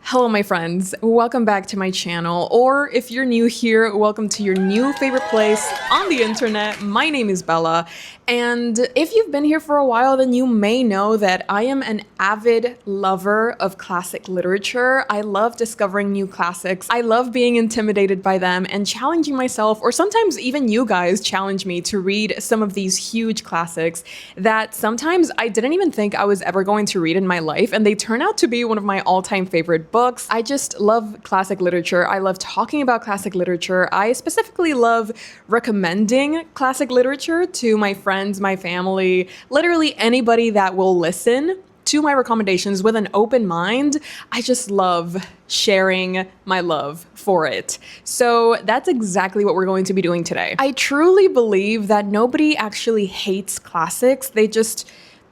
Hello my friends, welcome back to my channel, or if you're new here, welcome to your new favorite place on the internet. My name is Bella, and if you've been here for a while, then you may know that I am an avid lover of classic literature. I love discovering new classics. I love being intimidated by them and challenging myself, or sometimes even you guys challenge me to read some of these huge classics that sometimes I didn't even think I was ever going to read in my life, and they turn out to be one of my all-time favorite books. I just love classic literature. I love talking about classic literature. I specifically love recommending classic literature to my friends, my family, literally anybody that will listen to my recommendations with an open mind. I just love sharing my love for it. So that's exactly what we're going to be doing today. I truly believe that nobody actually hates classics.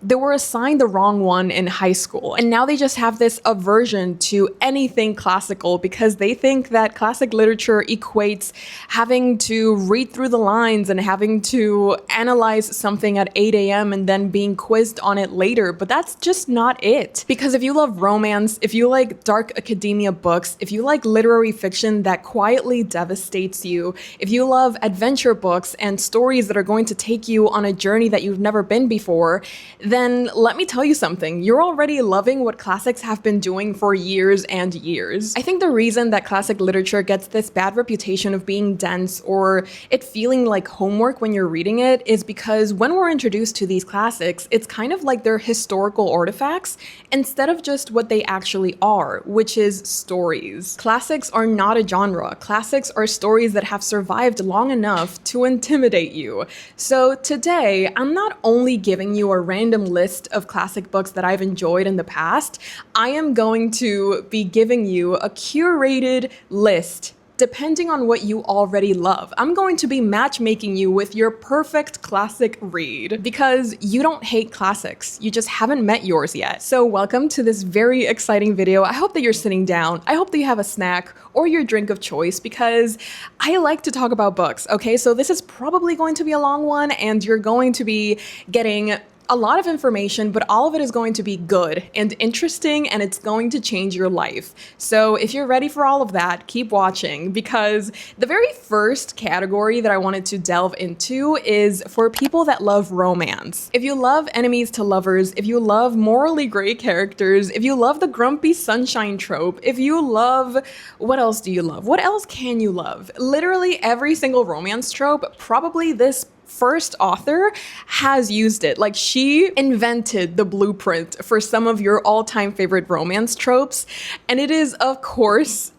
They were assigned the wrong one in high school, and now they just have this aversion to anything classical because they think that classic literature equates having to read through the lines and having to analyze something at 8 a.m. and then being quizzed on it later. But that's just not it. Because if you love romance, if you like dark academia books, if you like literary fiction that quietly devastates you, if you love adventure books and stories that are going to take you on a journey that you've never been before, then let me tell you something. You're already loving what classics have been doing for years and years. I think the reason that classic literature gets this bad reputation of being dense or it feeling like homework when you're reading it is because when we're introduced to these classics, it's kind of like they're historical artifacts instead of just what they actually are, which is stories. Classics are not a genre. Classics are stories that have survived long enough to intimidate you. So today, I'm not only giving you a random list of classic books that I've enjoyed in the past, I am going to be giving you a curated list depending on what you already love. I'm going to be matchmaking you with your perfect classic read because you don't hate classics. You just haven't met yours yet. So welcome to this very exciting video. I hope that you're sitting down. I hope that you have a snack or your drink of choice because I like to talk about books, okay? So this is probably going to be a long one and you're going to be getting a lot of information, but all of it is going to be good and interesting, and it's going to change your life. So if you're ready for all of that, keep watching, because the very first category that I wanted to delve into is for people that love romance. If you love enemies to lovers, if you love morally gray characters, if you love the grumpy sunshine trope, if you love, what else do you love? What else can you love? Literally every single romance trope, probably this first author has used it. Like, she invented the blueprint for some of your all-time favorite romance tropes, and it is of course,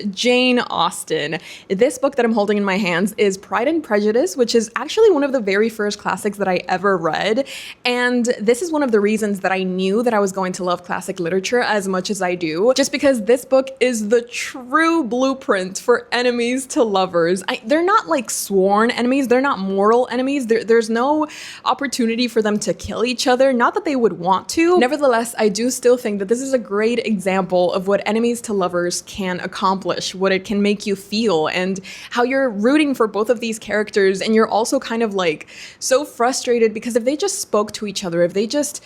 Jane Austen. This book that I'm holding in my hands is Pride and Prejudice, which is actually one of the very first classics that I ever read, and this is one of the reasons that I knew that I was going to love classic literature as much as I do, just because this book is the true blueprint for enemies to lovers. They're not like sworn enemies, they're not moral enemies. There's no opportunity for them to kill each other. Not that they would want to. Nevertheless, I do still think that this is a great example of what enemies to lovers can accomplish, what it can make you feel, and how you're rooting for both of these characters, and you're also kind of like so frustrated because if they just spoke to each other, if they just,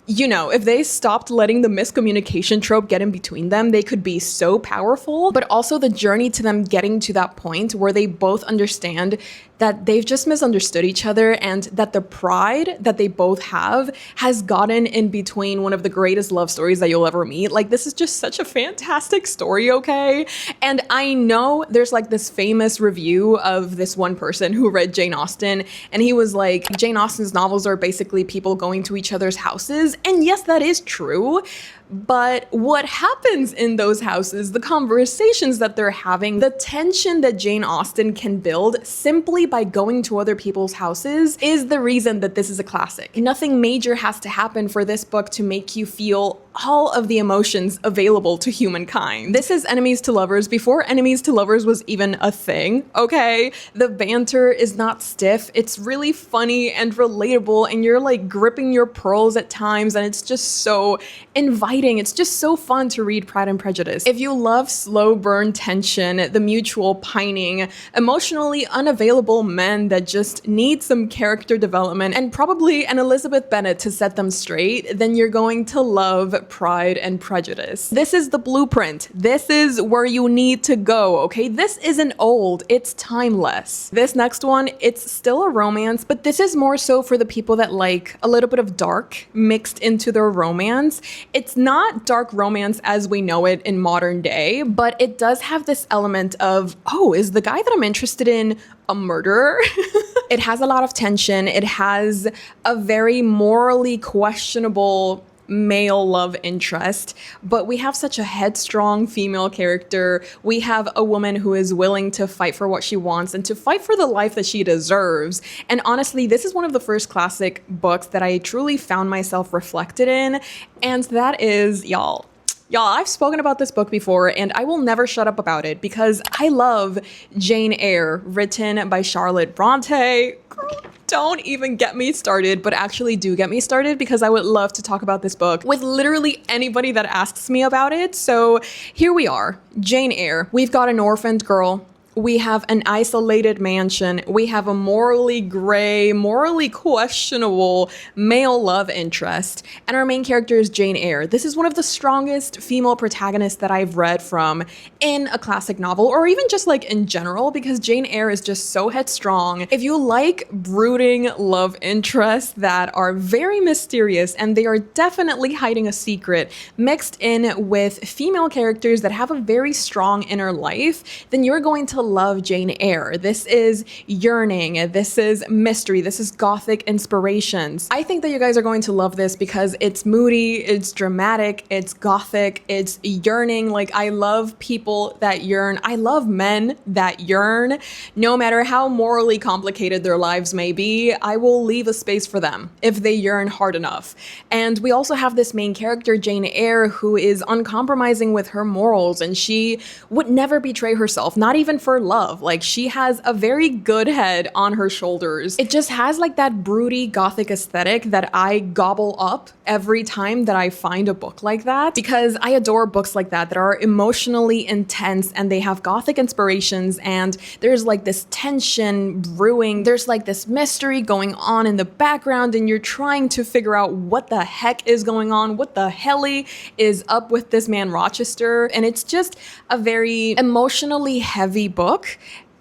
you know, if they stopped letting the miscommunication trope get in between them, they could be so powerful. But also the journey to them getting to that point where they both understand that they've just misunderstood each other and that the pride that they both have has gotten in between one of the greatest love stories that you'll ever meet. Like, this is just such a fantastic story, okay? And I know there's like this famous review of this one person who read Jane Austen, and he was like, Jane Austen's novels are basically people going to each other's houses. And yes, that is true. But what happens in those houses, the conversations that they're having, the tension that Jane Austen can build simply by going to other people's houses is the reason that this is a classic. Nothing major has to happen for this book to make you feel all of the emotions available to humankind. This is enemies to lovers before enemies to lovers was even a thing, okay? The banter is not stiff. It's really funny and relatable, and you're like gripping your pearls at times, and it's just so inviting. It's just so fun to read Pride and Prejudice. If you love slow burn tension, the mutual pining, emotionally unavailable men that just need some character development, and probably an Elizabeth Bennet to set them straight, then you're going to love Pride and Prejudice. This is the blueprint. This is where you need to go, okay? This isn't old, it's timeless. This next one, it's still a romance, but this is more so for the people that like a little bit of dark mixed into their romance. It's not dark romance as we know it in modern day, but it does have this element of, oh, is the guy that I'm interested in a murderer? It has a lot of tension. It has a very morally questionable male love interest, but we have such a headstrong female character. We have a woman who is willing to fight for what she wants and to fight for the life that she deserves. And honestly, this is one of the first classic books that I truly found myself reflected in, and that is, y'all, I've spoken about this book before, and I will never shut up about it because I love Jane Eyre, written by Charlotte Brontë. Girl, don't even get me started, but actually do get me started because I would love to talk about this book with literally anybody that asks me about it. So here we are, Jane Eyre. We've got an orphaned girl. We have an isolated mansion. We have a morally gray, morally questionable male love interest. And our main character is Jane Eyre. This is one of the strongest female protagonists that I've read from in a classic novel, or even just like in general, because Jane Eyre is just so headstrong. If you like brooding love interests that are very mysterious and they are definitely hiding a secret mixed in with female characters that have a very strong inner life, then you're going to love Jane Eyre. This is yearning, this is mystery, this is gothic inspirations. I think that you guys are going to love this because it's moody, it's dramatic, it's gothic, it's yearning. Like, I love people that yearn. I love men that yearn. No matter how morally complicated their lives may be, I will leave a space for them if they yearn hard enough. And we also have this main character, Jane Eyre, who is uncompromising with her morals, and she would never betray herself, not even for love. Like, she has a very good head on her shoulders. It just has like that broody gothic aesthetic that I gobble up every time that I find a book like that, because I adore books like that are emotionally intense and they have gothic inspirations, and there's like this tension brewing, there's like this mystery going on in the background, and you're trying to figure out what the heck is going on, what the helly is up with this man Rochester. And it's just a very emotionally heavy book.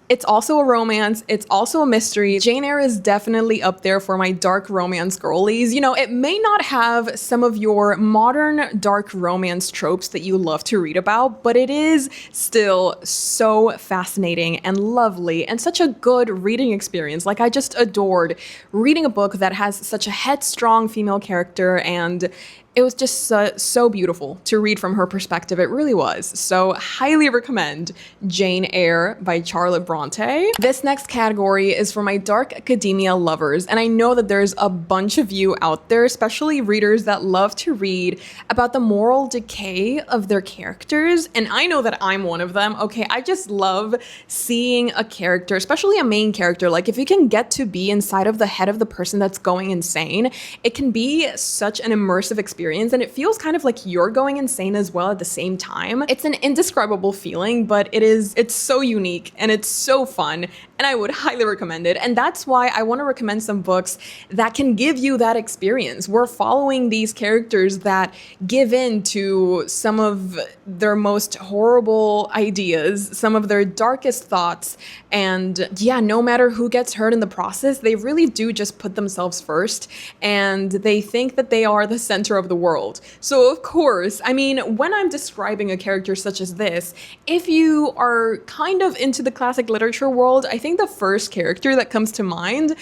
It's also a romance. It's also a mystery. Jane Eyre is definitely up there for my dark romance girlies. You know, it may not have some of your modern dark romance tropes that you love to read about, but it is still so fascinating and lovely and such a good reading experience. Like, I just adored reading a book that has such a headstrong female character, and it was just so beautiful to read from her perspective. It really was. So highly recommend Jane Eyre by Charlotte Brontë. This next category is for my dark academia lovers. And I know that there's a bunch of you out there, especially readers that love to read about the moral decay of their characters. And I know that I'm one of them. Okay, I just love seeing a character, especially a main character. Like, if you can get to be inside of the head of the person that's going insane, it can be such an immersive experience. And it feels kind of like you're going insane as well at the same time. It's an indescribable feeling, but it's so unique and it's so fun, and I would highly recommend it. And that's why I want to recommend some books that can give you that experience. We're following these characters that give in to some of their most horrible ideas, some of their darkest thoughts, and yeah, no matter who gets hurt in the process, they really do just put themselves first, and they think that they are the center of the world. So of course, I mean, when I'm describing a character such as this, if you are kind of into the classic literature world, I think the first character that comes to mind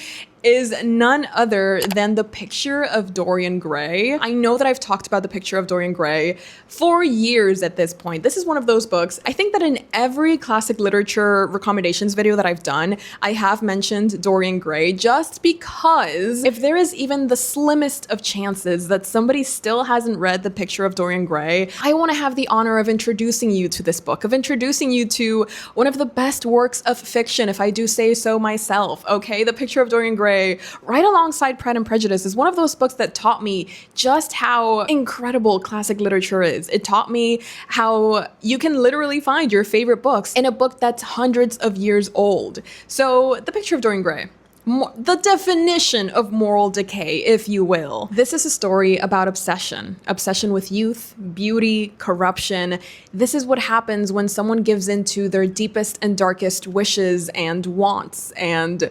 is none other than The Picture of Dorian Gray. I know that I've talked about The Picture of Dorian Gray for years at this point. This is one of those books. I think that in every classic literature recommendations video that I've done, I have mentioned Dorian Gray, just because if there is even the slimmest of chances that somebody still hasn't read The Picture of Dorian Gray, I want to have the honor of introducing you to this book, of introducing you to one of the best works of fiction, if I do say so myself, okay? The Picture of Dorian Gray, right alongside Pride and Prejudice, is one of those books that taught me just how incredible classic literature is. It taught me how you can literally find your favorite books in a book that's hundreds of years old. So The Picture of Dorian Gray, the definition of moral decay, if you will. This is a story about obsession. Obsession with youth, beauty, corruption. This is what happens when someone gives into their deepest and darkest wishes and wants, and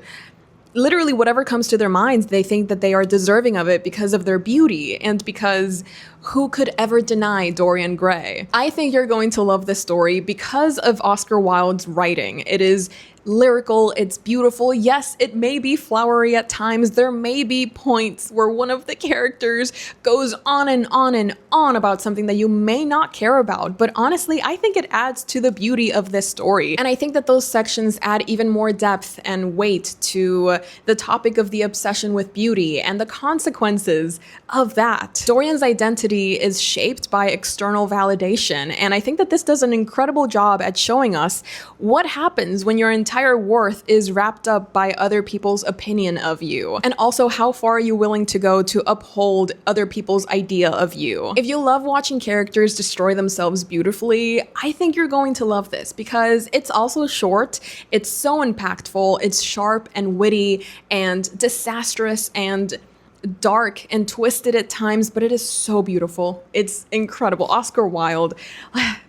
literally whatever comes to their minds, they think that they are deserving of it because of their beauty and because who could ever deny Dorian Gray? I think you're going to love this story because of Oscar Wilde's writing. It is lyrical, it's beautiful. Yes, it may be flowery at times. There may be points where one of the characters goes on and on and on about something that you may not care about. But honestly, I think it adds to the beauty of this story. And I think that those sections add even more depth and weight to the topic of the obsession with beauty and the consequences of that. Dorian's identity is shaped by external validation. And I think that this does an incredible job at showing us what happens when your entire worth is wrapped up by other people's opinion of you. And also, how far are you willing to go to uphold other people's idea of you? If you love watching characters destroy themselves beautifully, I think you're going to love this because it's also short, it's so impactful, it's sharp and witty and disastrous and dark and twisted at times, but it is so beautiful. It's incredible. Oscar Wilde.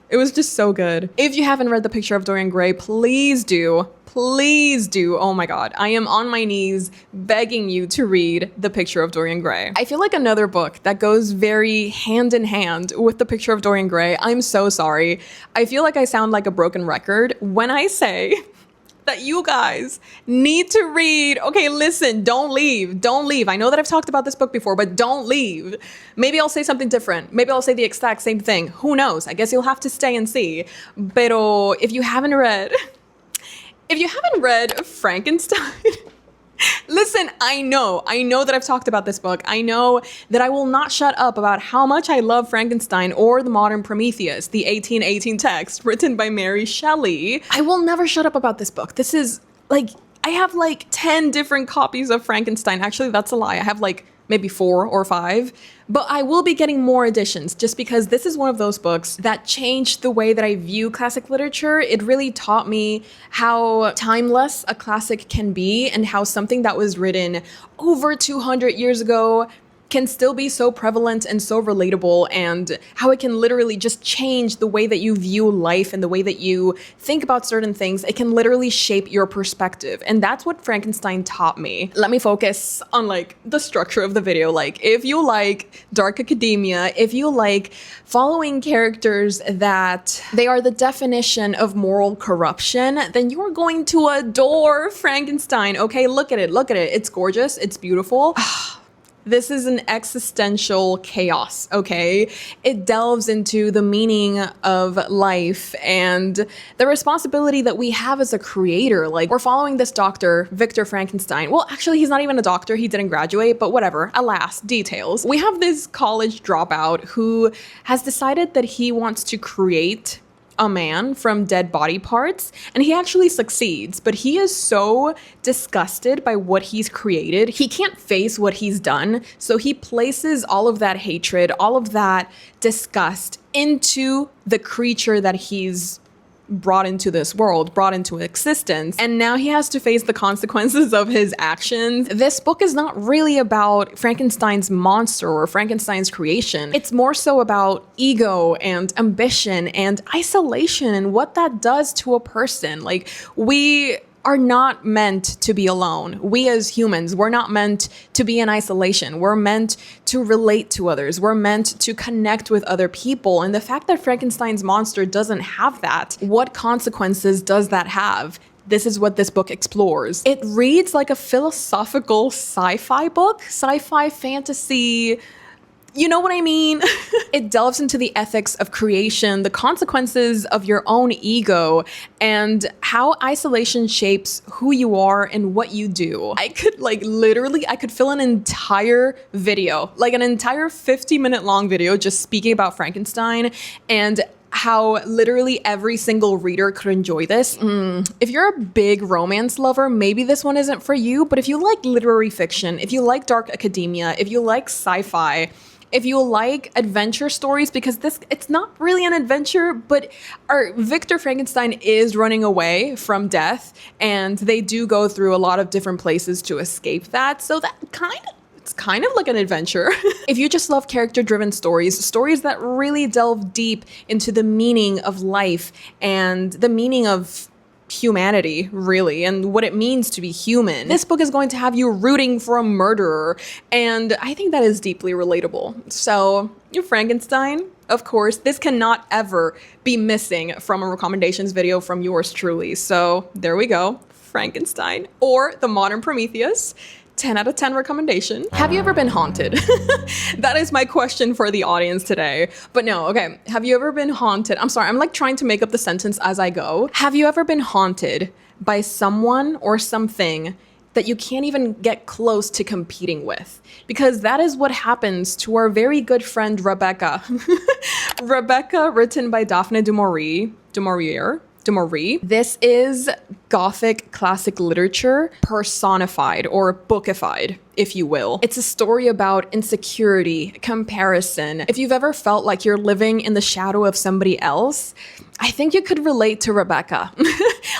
It was just so good. If you haven't read The Picture of Dorian Gray, please do. Please do. Oh my God. I am on my knees begging you to read The Picture of Dorian Gray. I feel like another book that goes very hand in hand with The Picture of Dorian Gray. I'm so sorry. I feel like I sound like a broken record when I say that you guys need to read. Okay, listen, don't leave. Don't leave. I know that I've talked about this book before, but don't leave. Maybe I'll say something different. Maybe I'll say the exact same thing. Who knows? I guess you'll have to stay and see. Pero if you haven't read Frankenstein, listen, I know that I've talked about this book. I know that I will not shut up about how much I love Frankenstein or the modern Prometheus, the 1818 text written by Mary Shelley. I will never shut up about this book. This is like, I have like 10 different copies of Frankenstein. Actually, that's a lie. I have like maybe 4 or 5, but I will be getting more editions just because this is one of those books that changed the way that I view classic literature. It really taught me how timeless a classic can be and how something that was written over 200 years ago can still be so prevalent and so relatable, and how it can literally just change the way that you view life and the way that you think about certain things. It can literally shape your perspective. And that's what Frankenstein taught me. Let me focus on like the structure of the video. Like if you like dark academia, if you like following characters that they are the definition of moral corruption, then you are going to adore Frankenstein. Okay, look at it. Look at it. It's gorgeous. It's beautiful. This is an existential chaos, okay? It delves into the meaning of life and the responsibility that we have as a creator. Like, we're following this doctor, Victor Frankenstein. Well, actually, he's not even a doctor. He didn't graduate, but whatever. Alas, details. We have this college dropout who has decided that he wants to create a man from dead body parts, and he actually succeeds, but he is so disgusted by what he's created. He can't face what he's done, so he places all of that hatred, all of that disgust into the creature that he's brought into this world, brought into existence, and now he has to face the consequences of his actions. This book is not really about Frankenstein's monster or Frankenstein's creation. It's more so about ego and ambition and isolation and what that does to a person. Like, we are not meant to be alone. We as humans, we're not meant to be in isolation. We're meant to relate to others. We're meant to connect with other people. And the fact that Frankenstein's monster doesn't have that, what consequences does that have? This is what this book explores. It reads like a philosophical sci-fi book, sci-fi fantasy. You know what I mean? It delves into the ethics of creation, the consequences of your own ego, and how isolation shapes who you are and what you do. I could fill an entire video, like an entire 50-minute long video just speaking about Frankenstein and how literally every single reader could enjoy this. If you're a big romance lover, maybe this one isn't for you, but if you like literary fiction, if you like dark academia, if you like sci-fi, If you like adventure stories, because it's not really an adventure, but our Victor Frankenstein is running away from death, and they do go through a lot of different places to escape that. So that it's kind of like an adventure. If you just love character-driven stories, stories that really delve deep into the meaning of life and the meaning of humanity, really, and what it means to be human, this book is going to have you rooting for a murderer, and I think that is deeply relatable. So, Frankenstein, of course, this cannot ever be missing from a recommendations video from yours truly. So, there we go. Frankenstein, or The Modern Prometheus. 10 out of 10 recommendation. Have you ever been haunted? That is my question for the audience today. But no, okay. Have you ever been haunted? I'm sorry, I'm like trying to make up the sentence as I go. Have you ever been haunted by someone or something that you can't even get close to competing with? Because that is what happens to our very good friend Rebecca. Rebecca, written by Daphne du Maurier. This is Gothic classic literature personified, or bookified, if you will. It's a story about insecurity, comparison. If you've ever felt like you're living in the shadow of somebody else, I think you could relate to Rebecca.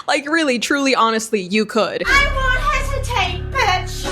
Like really, truly, honestly, you could. I won't hesitate, bitch!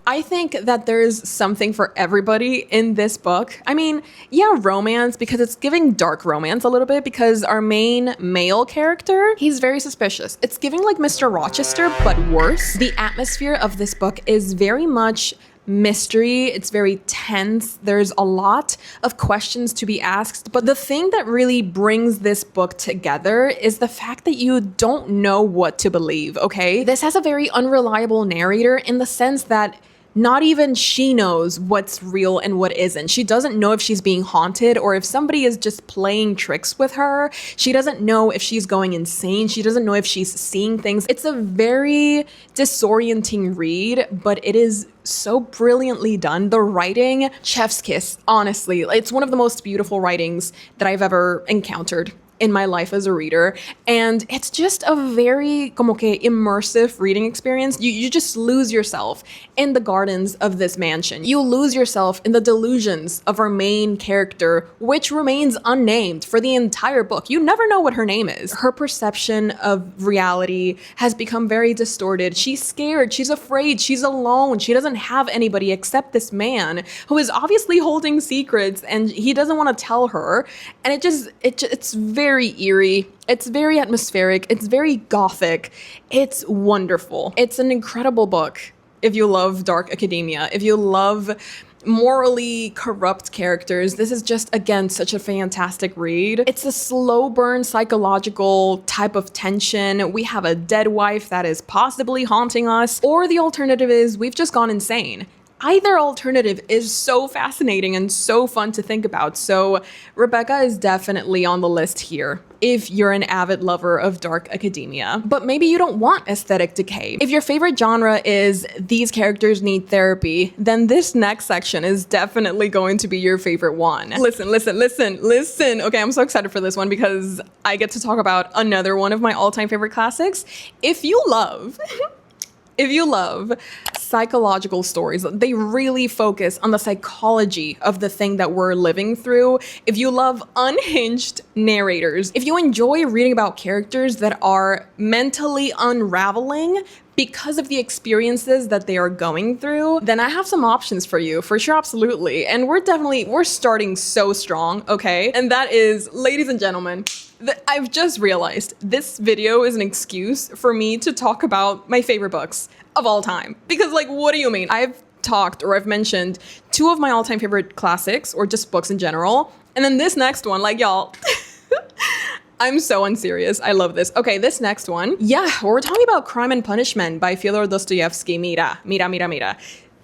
I think that there's something for everybody in this book. I mean, yeah, romance, because it's giving dark romance a little bit, because our main male character, he's very suspicious. It's giving like Mr. Rochester, but worse. The atmosphere of this book is very much mystery. It's very tense. There's a lot of questions to be asked. But the thing that really brings this book together is the fact that you don't know what to believe, okay? This has a very unreliable narrator in the sense that not even she knows what's real and what isn't. She doesn't know if she's being haunted or if somebody is just playing tricks with her. She doesn't know if she's going insane. She doesn't know if she's seeing things. It's a very disorienting read, but it is so brilliantly done. The writing, chef's kiss, honestly. It's one of the most beautiful writings that I've ever encountered in my life as a reader, and it's just a very como que immersive reading experience. You just lose yourself in the gardens of this mansion. You lose yourself in the delusions of our main character, which remains unnamed for the entire book. You never know what her name is. Her perception of reality has become very distorted. She's scared, she's afraid, she's alone. She doesn't have anybody except this man who is obviously holding secrets, and he doesn't want to tell her. And it's very eerie. It's very atmospheric. It's very gothic. It's wonderful. It's an incredible book if you love dark academia, if you love morally corrupt characters. This is just, again, such a fantastic read. It's a slow burn psychological type of tension. We have a dead wife that is possibly haunting us, or the alternative is we've just gone insane. Either alternative is so fascinating and so fun to think about. So Rebecca is definitely on the list here if you're an avid lover of dark academia. But maybe you don't want aesthetic decay. If your favorite genre is these characters need therapy, then this next section is definitely going to be your favorite one. Listen. Okay, I'm so excited for this one because I get to talk about another one of my all-time favorite classics. If you love psychological stories, they really focus on the psychology of the thing that we're living through. If you love unhinged narrators, if you enjoy reading about characters that are mentally unraveling because of the experiences that they are going through, then I have some options for you, for sure, absolutely. And we're starting so strong, okay? And that is, ladies and gentlemen, I've just realized this video is an excuse for me to talk about my favorite books of all time. Because like, what do you mean? I've mentioned two of my all-time favorite classics, or just books in general. And then this next one, like y'all, I'm so unserious. I love this. Okay, this next one. Yeah, we're talking about Crime and Punishment by Fyodor Dostoyevsky. Mira.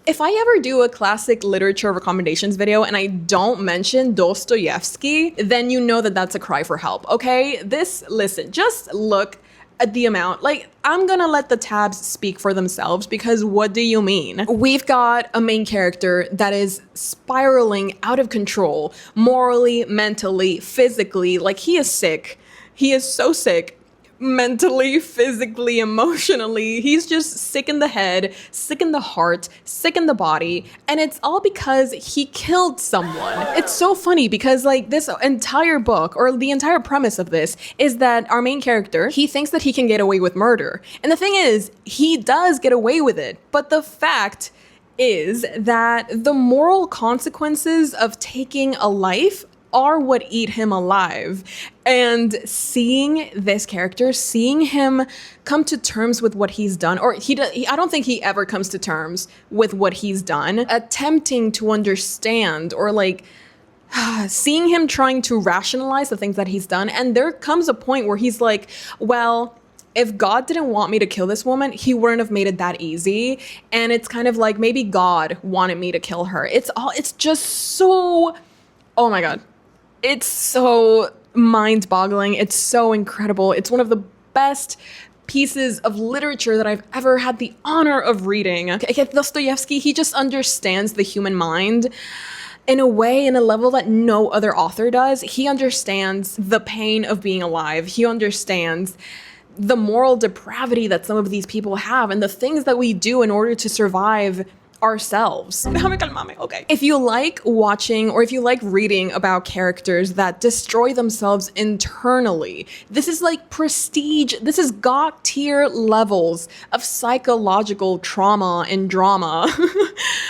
If I ever do a classic literature recommendations video and I don't mention Dostoyevsky, then you know that that's a cry for help, okay? Listen, just look at the amount. Like, I'm gonna let the tabs speak for themselves, because what do you mean? We've got a main character that is spiraling out of control, morally, mentally, physically. Like, he is sick. He is so sick. mentally, physically, emotionally. He's just sick in the head, sick in the heart, sick in the body. And it's all because he killed someone. It's so funny because like this entire book, or the entire premise of this, is that our main character, he thinks that he can get away with murder. And the thing is, he does get away with it. But the fact is that the moral consequences of taking a life are what eat him alive. And seeing this character, seeing him come to terms with what he's done, or I don't think he ever comes to terms with what he's done, attempting to understand, or like seeing him trying to rationalize the things that he's done. And there comes a point where he's like, well, if God didn't want me to kill this woman, he wouldn't have made it that easy. And it's kind of like, maybe God wanted me to kill her. It's just so, oh my God. It's so mind-boggling. It's so incredible. It's one of the best pieces of literature that I've ever had the honor of reading. Dostoyevsky, he just understands the human mind in a way, in a level that no other author does. He understands the pain of being alive. He understands the moral depravity that some of these people have and the things that we do in order to survive ourselves. Okay. If you like watching, or if you like reading about characters that destroy themselves internally, this is like prestige. This is God tier levels of psychological trauma and drama.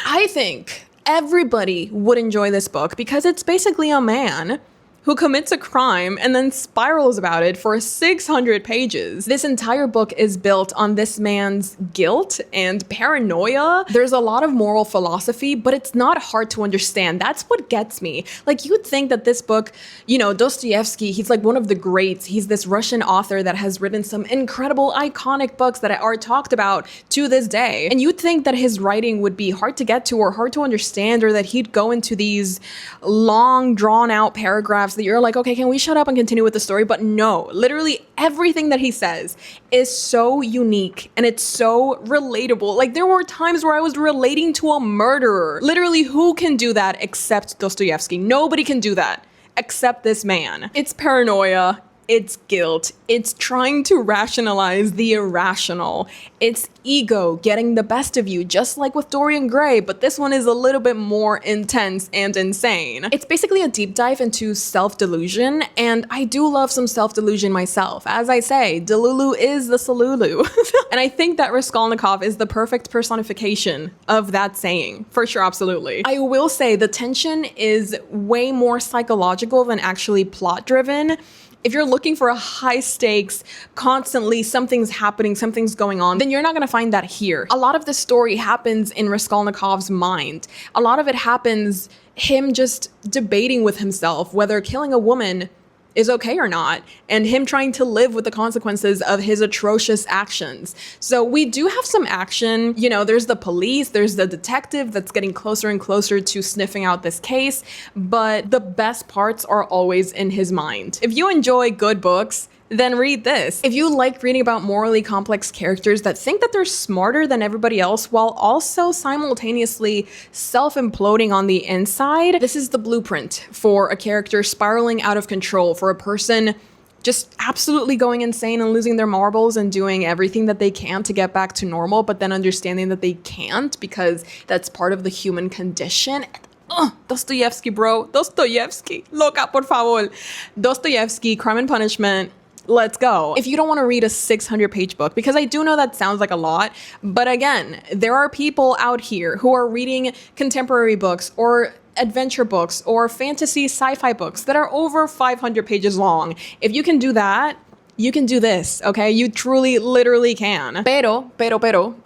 I think everybody would enjoy this book because it's basically a man who commits a crime and then spirals about it for 600 pages. This entire book is built on this man's guilt and paranoia. There's a lot of moral philosophy, but it's not hard to understand. That's what gets me. Like, you'd think that this book, you know, Dostoyevsky, he's like one of the greats. He's this Russian author that has written some incredible, iconic books that are talked about to this day. And you'd think that his writing would be hard to get to or hard to understand, or that he'd go into these long, drawn-out paragraphs that you're like, okay, can we shut up and continue with the story? But no, literally everything that he says is so unique and it's so relatable. Like, there were times where I was relating to a murderer. Literally, who can do that except Dostoyevsky? Nobody can do that except this man. It's paranoia. It's guilt. It's trying to rationalize the irrational. It's ego getting the best of you, just like with Dorian Gray, but this one is a little bit more intense and insane. It's basically a deep dive into self-delusion, and I do love some self-delusion myself. As I say, Delulu is the Salulu. And I think that Raskolnikov is the perfect personification of that saying, for sure, absolutely. I will say the tension is way more psychological than actually plot-driven. If you're looking for a high stakes, constantly something's happening, something's going on, then you're not gonna find that here. A lot of the story happens in Raskolnikov's mind. A lot of it happens him just debating with himself whether killing a woman is okay or not, and him trying to live with the consequences of his atrocious actions. So we do have some action. You know, there's the police, there's the detective that's getting closer and closer to sniffing out this case, but the best parts are always in his mind. If you enjoy good books, then read this. If you like reading about morally complex characters that think that they're smarter than everybody else while also simultaneously self-imploding on the inside, this is the blueprint for a character spiraling out of control, for a person just absolutely going insane and losing their marbles and doing everything that they can to get back to normal, but then understanding that they can't because that's part of the human condition. Dostoyevsky, bro. Dostoyevsky. Loca, por favor. Dostoyevsky, Crime and Punishment. Let's go. If you don't want to read a 600-page book, because I do know that sounds like a lot, but again, there are people out here who are reading contemporary books or adventure books or fantasy sci-fi books that are over 500 pages long. If you can do that, you can do this, okay? You truly, literally can. Pero,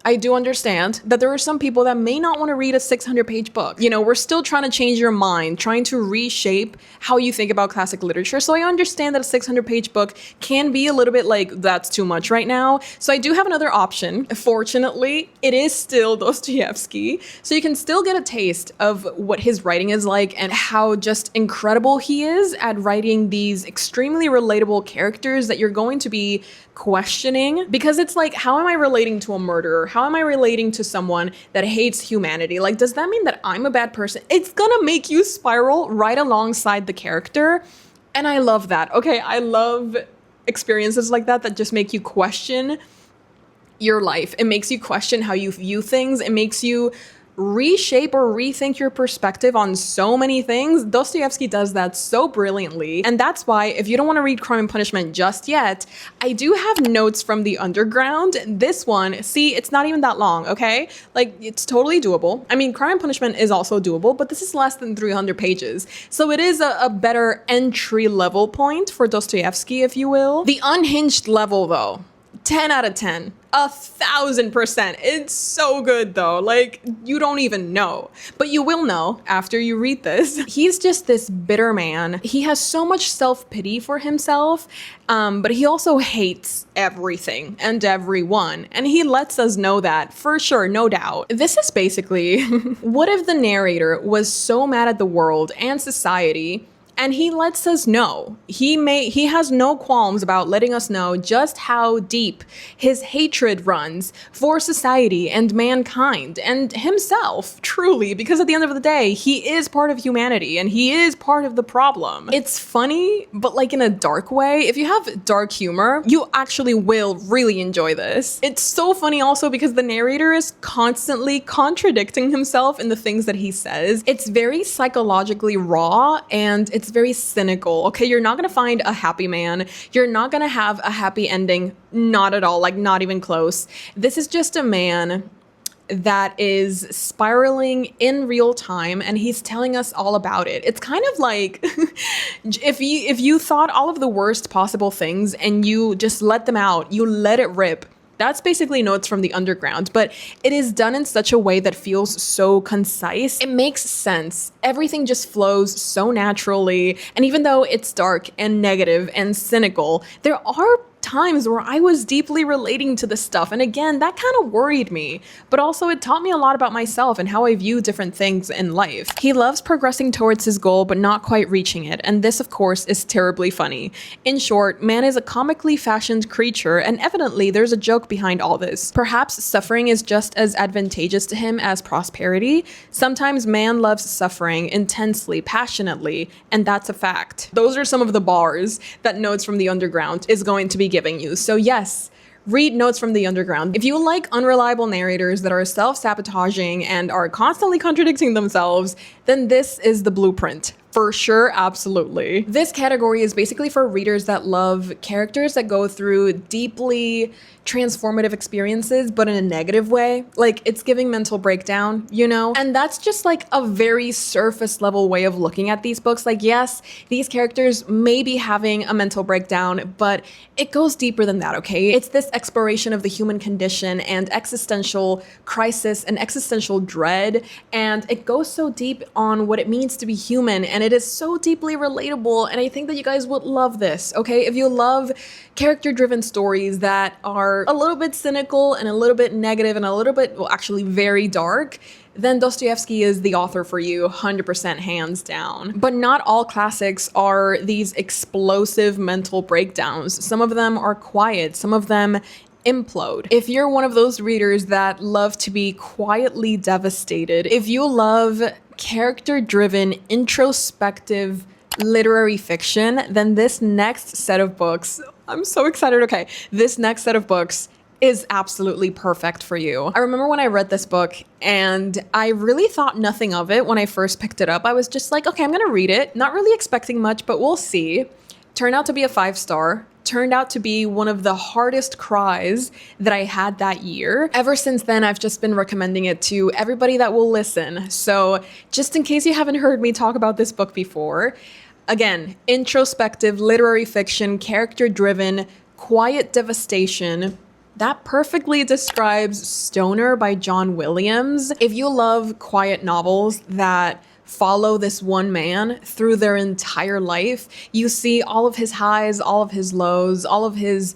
I do understand that there are some people that may not want to read a 600-page book. You know, we're still trying to change your mind, trying to reshape how you think about classic literature. So I understand that a 600-page book can be a little bit like, that's too much right now. So I do have another option. Fortunately, it is still Dostoyevsky. So you can still get a taste of what his writing is like and how just incredible he is at writing these extremely relatable characters that you're going to be questioning, because it's like, how am I relating to a murderer? How am I relating to someone that hates humanity? Like, does that mean that I'm a bad person? It's gonna make you spiral right alongside the character. And I love that. Okay, I love experiences like that just make you question your life. It makes you question how you view things. It makes you reshape or rethink your perspective on so many things. Dostoyevsky does that so brilliantly. And that's why, if you don't want to read Crime and Punishment just yet, I do have notes from the underground. This one, see, it's not even that long, okay? Like, it's totally doable. I mean, Crime and Punishment is also doable, but this is less than 300 pages. So it is a better entry level point for Dostoyevsky, if you will. The unhinged level, though, 10 out of 10. 1,000%. It's so good though. Like, you don't even know, but you will know after you read this. He's just this bitter man. He has so much self-pity for himself, but he also hates everything and everyone. And he lets us know that for sure, no doubt. This is basically, what if the narrator was so mad at the world and society, and he lets us know. He has no qualms about letting us know just how deep his hatred runs for society and mankind and himself, truly, because at the end of the day, he is part of humanity and he is part of the problem. It's funny, but like in a dark way. If you have dark humor, you actually will really enjoy this. It's so funny also because the narrator is constantly contradicting himself in the things that he says. It's very psychologically raw and it's very cynical. Okay, you're not gonna find a happy man. You're not gonna have a happy ending. Not at all, like not even close. This is just a man that is spiraling in real time and he's telling us all about it. It's kind of like if you thought all of the worst possible things and you just let them out, you let it rip. That's basically Notes from the Underground, but it is done in such a way that feels so concise. It makes sense. Everything just flows so naturally. And even though it's dark and negative and cynical, there are times where I was deeply relating to this stuff. And again, that kind of worried me, but also it taught me a lot about myself and how I view different things in life. He loves progressing towards his goal, but not quite reaching it. And this, of course, is terribly funny. In short, man is a comically fashioned creature, and evidently there's a joke behind all this. Perhaps suffering is just as advantageous to him as prosperity. Sometimes man loves suffering intensely, passionately, and that's a fact. Those are some of the bars that Notes from the Underground is going to be giving you. So yes, read Notes from the Underground. If you like unreliable narrators that are self-sabotaging and are constantly contradicting themselves, then this is the blueprint. For sure, absolutely. This category is basically for readers that love characters that go through deeply transformative experiences, but in a negative way. Like, it's giving mental breakdown, you know? And that's just like a very surface level way of looking at these books. Like, yes, these characters may be having a mental breakdown, but it goes deeper than that, okay? It's this exploration of the human condition and existential crisis and existential dread. And it goes so deep on what it means to be human. And it is so deeply relatable, and I think that you guys would love this, okay? If you love character-driven stories that are a little bit cynical and a little bit negative and a little bit, well, actually very dark, then Dostoyevsky is the author for you, 100% hands down. But not all classics are these explosive mental breakdowns. Some of them are quiet, some of them implode. If you're one of those readers that love to be quietly devastated, if you love character-driven, introspective literary fiction, then this next set of books, I'm so excited, okay, this next set of books is absolutely perfect for you. I remember when I read this book and I really thought nothing of it when I first picked it up. I was just like, okay, I'm gonna read it, not really expecting much, but we'll see. Turned out to be a 5-star. Turned out to be one of the hardest cries that I had that year. Ever since then, I've just been recommending it to everybody that will listen. So just in case you haven't heard me talk about this book before, again, introspective literary fiction, character-driven, quiet devastation. That perfectly describes Stoner by John Williams. If you love quiet novels that follow this one man through their entire life, you see all of his highs, all of his lows, all of his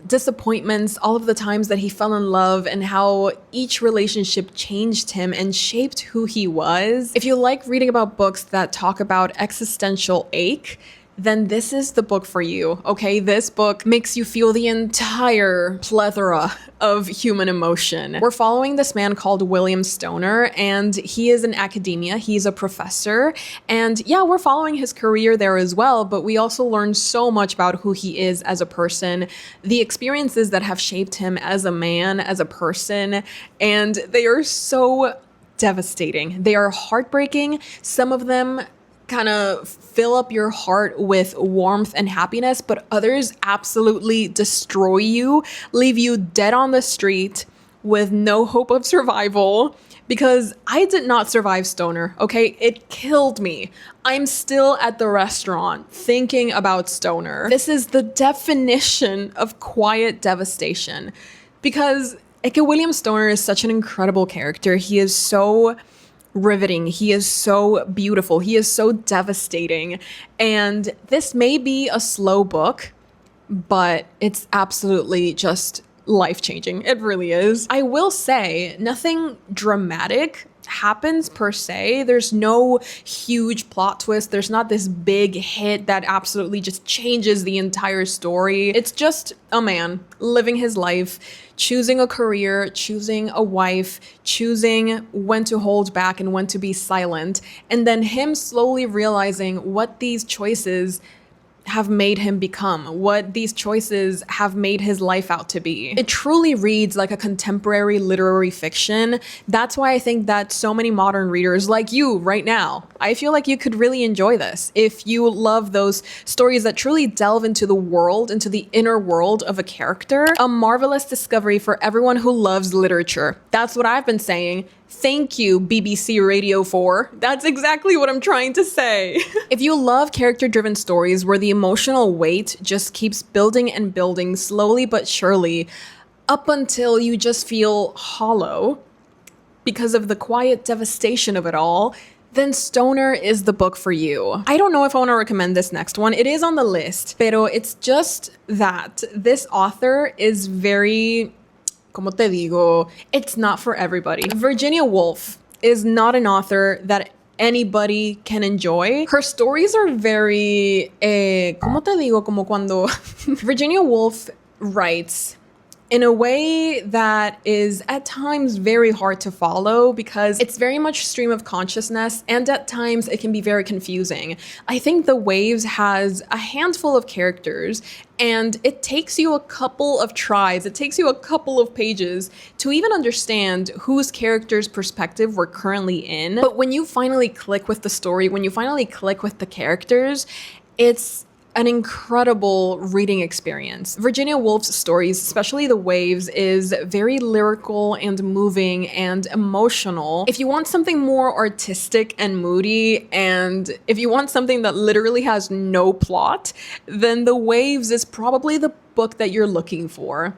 disappointments, all of the times that he fell in love and how each relationship changed him and shaped who he was. If you like reading about books that talk about existential ache, then this is the book for you, okay? This book makes you feel the entire plethora of human emotion. We're following this man called William Stoner, and he is in academia. He's a professor, and yeah, we're following his career there as well, but we also learn so much about who he is as a person, the experiences that have shaped him as a man, as a person, and they are so devastating. They are heartbreaking. Some of them kind of fill up your heart with warmth and happiness, but others absolutely destroy you, leave you dead on the street with no hope of survival. Because I did not survive Stoner, okay? It killed me. I'm still at the restaurant thinking about Stoner. This is the definition of quiet devastation. Because William Stoner is such an incredible character. He is so riveting. He is so beautiful. He is so devastating. And this may be a slow book, but it's absolutely just life-changing. It really is. I will say, nothing dramatic happens per se. There's no huge plot twist. There's not this big hit that absolutely just changes the entire story. It's just a man living his life, choosing a career, choosing a wife, choosing when to hold back and when to be silent, and then him slowly realizing what these choices have made him become, what these choices have made his life out to be. It truly reads like a contemporary literary fiction. That's why I think that so many modern readers like you right now, I feel like you could really enjoy this. If you love those stories that truly delve into the world, into the inner world of a character, a marvelous discovery for everyone who loves literature. That's what I've been saying. Thank you, BBC Radio 4. That's exactly what I'm trying to say. If you love character-driven stories where the emotional weight just keeps building and building slowly but surely up until you just feel hollow because of the quiet devastation of it all, then Stoner is the book for you. I don't know if I want to recommend this next one. It is on the list, pero it's just that this author is very... Como te digo, it's not for everybody. Virginia Woolf is not an author that anybody can enjoy. Her stories are very, como te digo, como cuando Virginia Woolf writes in a way that is at times very hard to follow because it's very much stream of consciousness and at times it can be very confusing. I think The Waves has a handful of characters and it takes you a couple of tries, it takes you a couple of pages to even understand whose character's perspective we're currently in. But when you finally click with the story, when you finally click with the characters, it's an incredible reading experience. Virginia Woolf's stories, especially The Waves, is very lyrical and moving and emotional. If you want something more artistic and moody, and if you want something that literally has no plot, then The Waves is probably the book that you're looking for.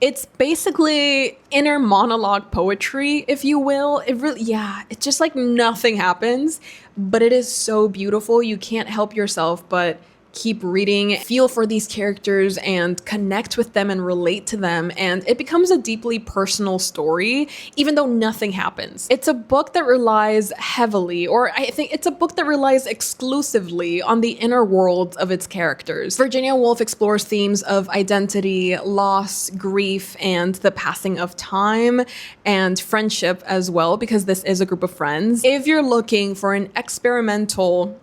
It's basically inner monologue poetry, if you will. It's just like nothing happens, but it is so beautiful. You can't help yourself but keep reading, feel for these characters and connect with them and relate to them, and it becomes a deeply personal story, even though nothing happens. It's a book that relies heavily, or I think it's a book that relies exclusively on the inner worlds of its characters. Virginia Woolf explores themes of identity, loss, grief, and the passing of time, and friendship as well, because this is a group of friends. If you're looking for an experimental,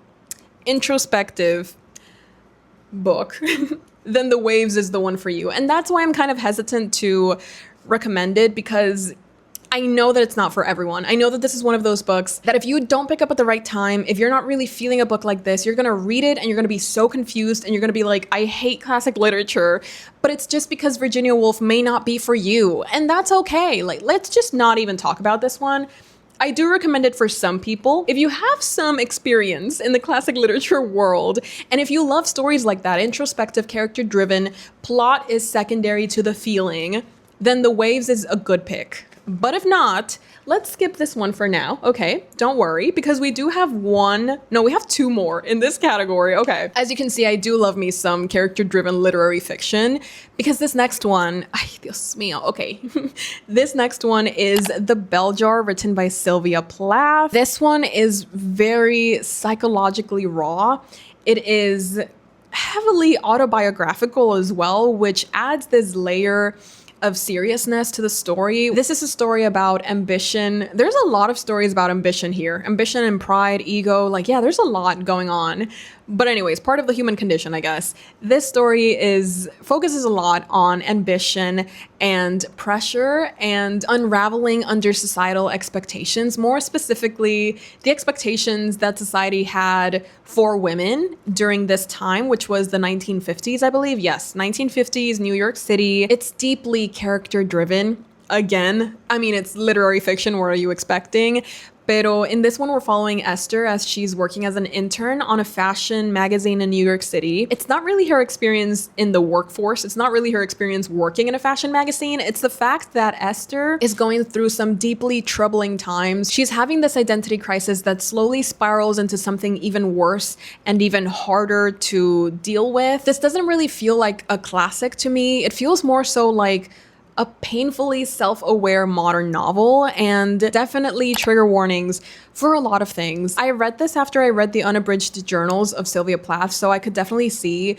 introspective book, then The Waves is the one for you. And that's why I'm kind of hesitant to recommend it, because I know that it's not for everyone. I know that this is one of those books that if you don't pick up at the right time, if you're not really feeling a book like this, you're gonna read it and you're gonna be so confused and you're gonna be like, I hate classic literature, but it's just because Virginia Woolf may not be for you. And that's okay. Like, let's just not even talk about this one. I do recommend it for some people. If you have some experience in the classic literature world, and if you love stories like that, introspective, character-driven, plot is secondary to the feeling, then The Waves is a good pick. But if not, let's skip this one for now, okay? Don't worry, because we do have we have two more in this category, okay. As you can see, I do love me some character-driven literary fiction, because this next one, ay, Dios mío, okay. This next one is The Bell Jar, written by Sylvia Plath. This one is very psychologically raw. It is heavily autobiographical as well, which adds this layer of seriousness to the story. This is a story about ambition. There's a lot of stories about ambition here. Ambition and pride, ego, like, yeah, there's a lot going on. But anyways, part of the human condition, I guess. This story focuses a lot on ambition and pressure and unraveling under societal expectations, more specifically, the expectations that society had for women during this time, which was the 1950s, I believe. Yes, 1950s, New York City. It's deeply character-driven. Again, I mean, it's literary fiction. What are you expecting? Pero in this one, we're following Esther as she's working as an intern on a fashion magazine in New York City. It's not really her experience in the workforce. It's not really her experience working in a fashion magazine. It's the fact that Esther is going through some deeply troubling times. She's having this identity crisis that slowly spirals into something even worse and even harder to deal with. This doesn't really feel like a classic to me. It feels more so like a painfully self-aware modern novel, and definitely trigger warnings for a lot of things. I read this after I read the unabridged journals of Sylvia Plath, so I could definitely see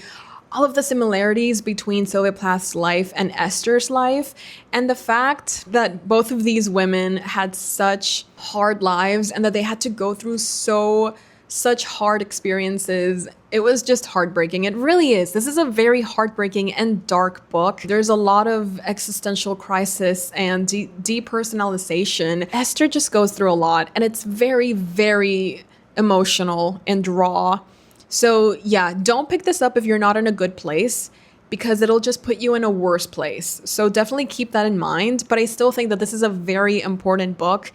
all of the similarities between Sylvia Plath's life and Esther's life, and the fact that both of these women had such hard lives and that they had to go through such hard experiences. It was just heartbreaking. It really is. This is a very heartbreaking and dark book. There's a lot of existential crisis and depersonalization. Esther just goes through a lot, and it's very, very emotional and raw. So yeah, don't pick this up if you're not in a good place, because it'll just put you in a worse place. So definitely keep that in mind. But I still think that this is a very important book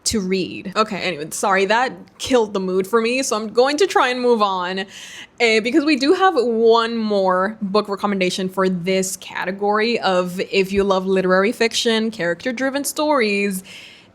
to read. Okay, anyway, sorry, that killed the mood for me, so I'm going to try and move on because we do have one more book recommendation for this category of if you love literary fiction, character-driven stories,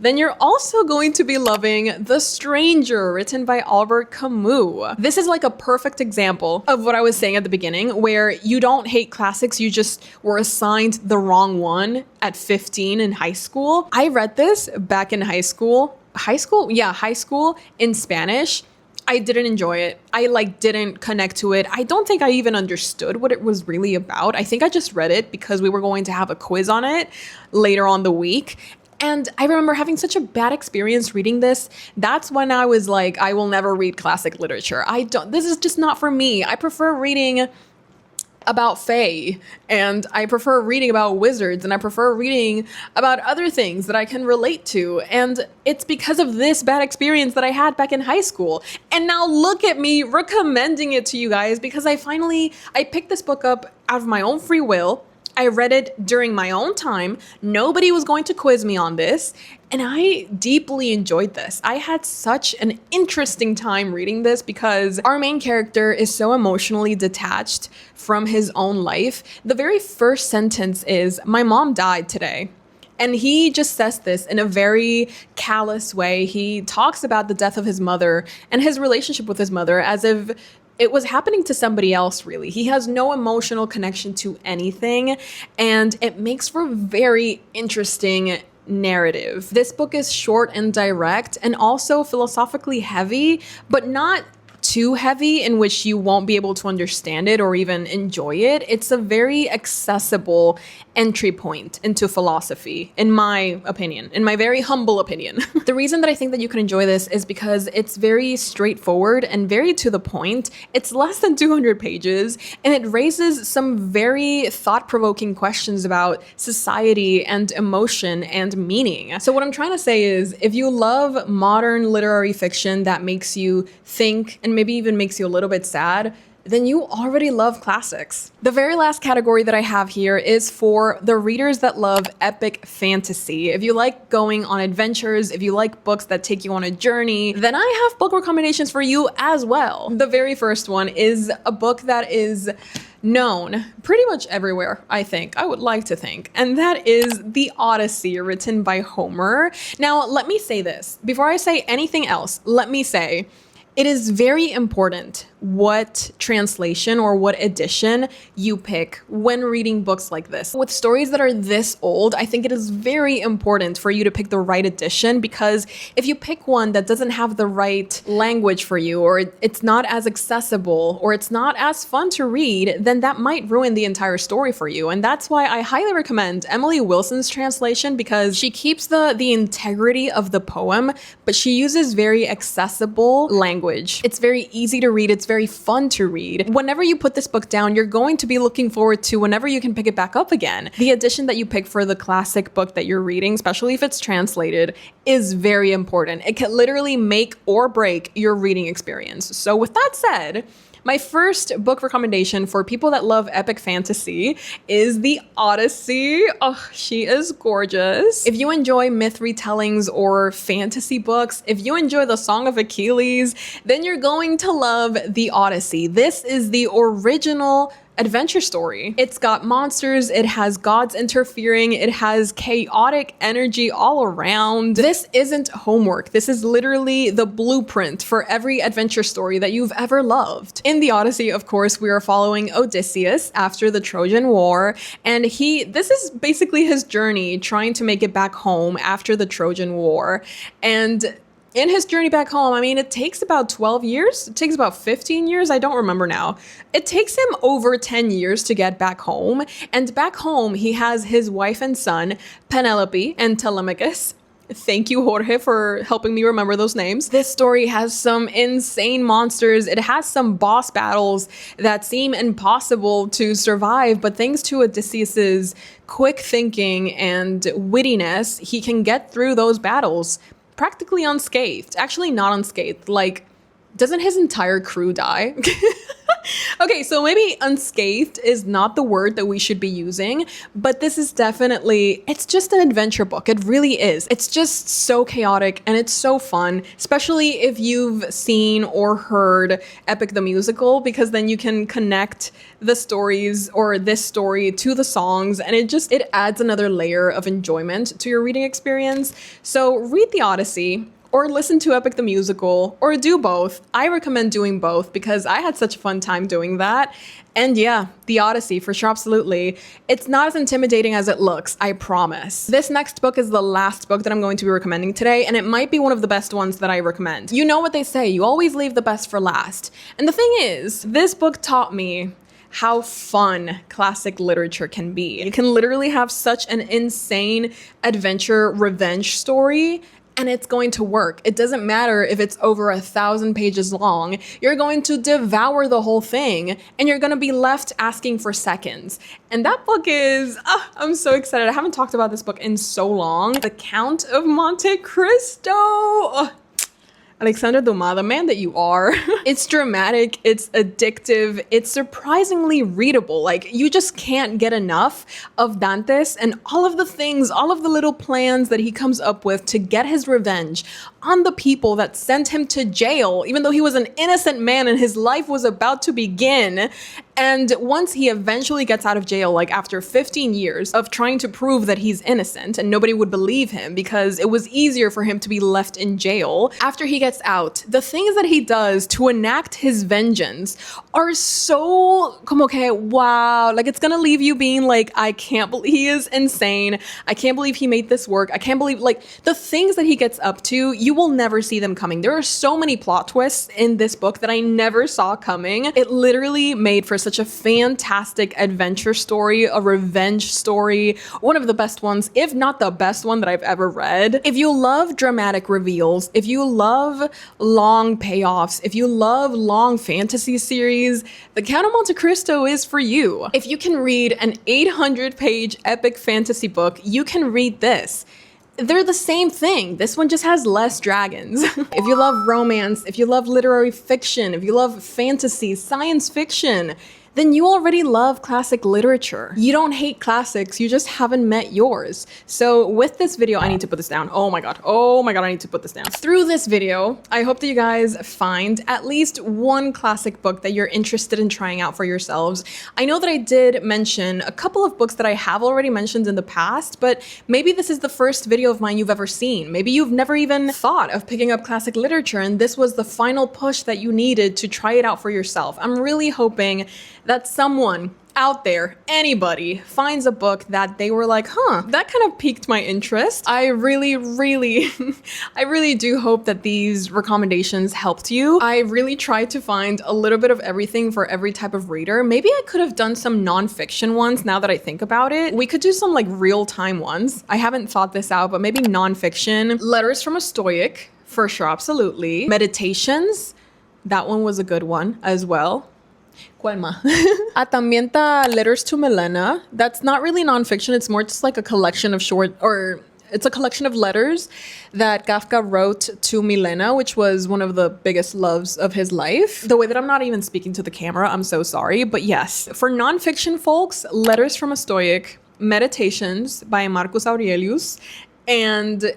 then you're also going to be loving The Stranger, written by Albert Camus. This is like a perfect example of what I was saying at the beginning, where you don't hate classics, you just were assigned the wrong one at 15 in high school. I read this back in high school. High school in Spanish. I didn't enjoy it. I didn't connect to it. I don't think I even understood what it was really about. I think I just read it because we were going to have a quiz on it later on the week. And I remember having such a bad experience reading this. That's when I was like, I will never read classic literature. This is just not for me. I prefer reading about fae, and I prefer reading about wizards, and I prefer reading about other things that I can relate to. And it's because of this bad experience that I had back in high school. And now look at me recommending it to you guys, because I picked this book up out of my own free will. I read it during my own time. Nobody was going to quiz me on this, and I deeply enjoyed this. I had such an interesting time reading this because our main character is so emotionally detached from his own life. The very first sentence is, "My mom died today." And he just says this in a very callous way. He talks about the death of his mother and his relationship with his mother as if it was happening to somebody else, really. He has no emotional connection to anything, and it makes for a very interesting narrative. This book is short and direct and also philosophically heavy, but not too heavy in which you won't be able to understand it or even enjoy it. It's a very accessible entry point into philosophy, in my opinion, in my very humble opinion. The reason that I think that you can enjoy this is because it's very straightforward and very to the point. It's less than 200 pages, and it raises some very thought-provoking questions about society and emotion and meaning. So what I'm trying to say is, if you love modern literary fiction that makes you think and maybe even makes you a little bit sad, then you already love classics. The very last category that I have here is for the readers that love epic fantasy. If you like going on adventures, if you like books that take you on a journey, then I have book recommendations for you as well. The very first one is a book that is known pretty much everywhere, I think. I would like to think. And that is The Odyssey, written by Homer. Now, let me say this. Before I say anything else, let me say, it is very important what translation or what edition you pick when reading books like this. With stories that are this old, I think it is very important for you to pick the right edition, because if you pick one that doesn't have the right language for you, or it's not as accessible, or it's not as fun to read, then that might ruin the entire story for you. And that's why I highly recommend Emily Wilson's translation, because she keeps the integrity of the poem, but she uses very accessible language. It's very easy to read. It's very fun to read. Whenever you put this book down, you're going to be looking forward to whenever you can pick it back up again. The edition that you pick for the classic book that you're reading, especially if it's translated, is very important. It can literally make or break your reading experience. So with that said, my first book recommendation for people that love epic fantasy is The Odyssey. Oh, she is gorgeous. If you enjoy myth retellings or fantasy books, if you enjoy the Song of Achilles, then you're going to love The Odyssey. This is the original adventure story. It's got monsters, it has gods interfering, it has chaotic energy all around. This isn't homework. This is literally the blueprint for every adventure story that you've ever loved. In The Odyssey, of course, we are following Odysseus after the Trojan War, and this is basically his journey trying to make it back home after the Trojan War. And in his journey back home, I mean, it takes about 12 years. It takes about 15 years. I don't remember now. It takes him over 10 years to get back home. And back home, he has his wife and son, Penelope and Telemachus. Thank you, Jorge, for helping me remember those names. This story has some insane monsters. It has some boss battles that seem impossible to survive, but thanks to Odysseus's quick thinking and wittiness, he can get through those battles practically unscathed. Actually, not unscathed. Like, doesn't his entire crew die? Okay, so maybe unscathed is not the word that we should be using, but this is definitely, it's just an adventure book. It really is. It's just so chaotic and it's so fun, especially if you've seen or heard Epic the Musical, because then you can connect the stories or this story to the songs, and it adds another layer of enjoyment to your reading experience. So read The Odyssey, or listen to Epic the Musical, or do both. I recommend doing both because I had such a fun time doing that. And yeah, The Odyssey, for sure, absolutely. It's not as intimidating as it looks, I promise. This next book is the last book that I'm going to be recommending today, and it might be one of the best ones that I recommend. You know what they say, you always leave the best for last. And the thing is, this book taught me how fun classic literature can be. You can literally have such an insane adventure revenge story, and it's going to work. It doesn't matter if it's over 1,000 pages long. You're going to devour the whole thing, and you're going to be left asking for seconds. And that book is, I'm so excited. I haven't talked about this book in so long. The Count of Monte Cristo. Alexandre Dumas, the man that you are. It's dramatic, it's addictive, it's surprisingly readable. Like, you just can't get enough of Dantes and all of the things, all of the little plans that he comes up with to get his revenge on the people that sent him to jail, even though he was an innocent man and his life was about to begin. And once he eventually gets out of jail, like after 15 years of trying to prove that he's innocent and nobody would believe him because it was easier for him to be left in jail, after he gets out, the things that he does to enact his vengeance are so, como que, wow, like it's gonna leave you being like, I can't believe he is insane. I can't believe he made this work. I can't believe, like, the things that he gets up to, you will never see them coming. There are so many plot twists in this book that I never saw coming. It literally made for such a fantastic adventure story, a revenge story, one of the best ones, if not the best one that I've ever read. If you love dramatic reveals, if you love long payoffs, if you love long fantasy series, The Count of Monte Cristo is for you. If you can read an 800-page epic fantasy book, you can read this. They're the same thing. This one just has less dragons. If you love romance, if you love literary fiction, if you love fantasy, science fiction, then you already love classic literature. You don't hate classics, you just haven't met yours. So with this video, I need to put this down. Oh my god, I need to put this down. Through this video, I hope that you guys find at least one classic book that you're interested in trying out for yourselves. I know that I did mention a couple of books that I have already mentioned in the past, but maybe this is the first video of mine you've ever seen. Maybe you've never even thought of picking up classic literature and this was the final push that you needed to try it out for yourself. I'm really hoping that someone out there, anybody, finds a book that they were like, huh, that kind of piqued my interest. I really do hope that these recommendations helped you. I really tried to find a little bit of everything for every type of reader. Maybe I could have done some nonfiction ones now that I think about it. We could do some like real-time ones. I haven't thought this out, but maybe nonfiction. Letters from a Stoic, for sure, absolutely. Meditations, that one was a good one as well. ¿Cuál más? También está Letters to Milena. That's not really nonfiction. It's more just like a collection of it's a collection of letters that Kafka wrote to Milena, which was one of the biggest loves of his life. The way that I'm not even speaking to the camera, I'm so sorry. But yes, for nonfiction folks, Letters from a Stoic, Meditations by Marcus Aurelius, and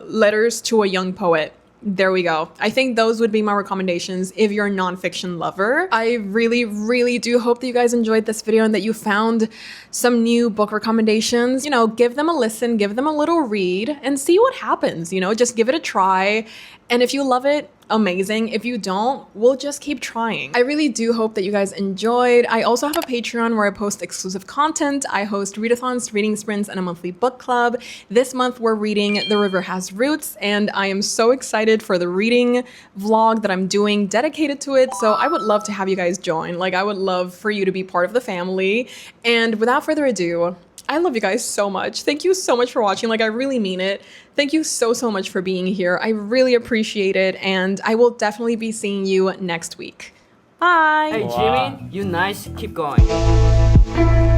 Letters to a Young Poet. There we go. I think those would be my recommendations if you're a nonfiction lover. I really do hope that you guys enjoyed this video and that you found some new book recommendations. You know, give them a listen, give them a little read and see what happens, you know, just give it a try. And if you love it, amazing. If you don't, we'll just keep trying. I really do hope that you guys enjoyed. I also have a Patreon where I post exclusive content. I host readathons, reading sprints, and a monthly book club. This month we're reading The River Has Roots, and I am so excited for the reading vlog that I'm doing dedicated to it. So I would love to have you guys join. Like, I would love for you to be part of the family. And without further ado, I love you guys so much. Thank you so much for watching. Like, I really mean it. Thank you so much for being here. I really appreciate it. And I will definitely be seeing you next week. Bye. Hey, Jimmy, you nice. Keep going.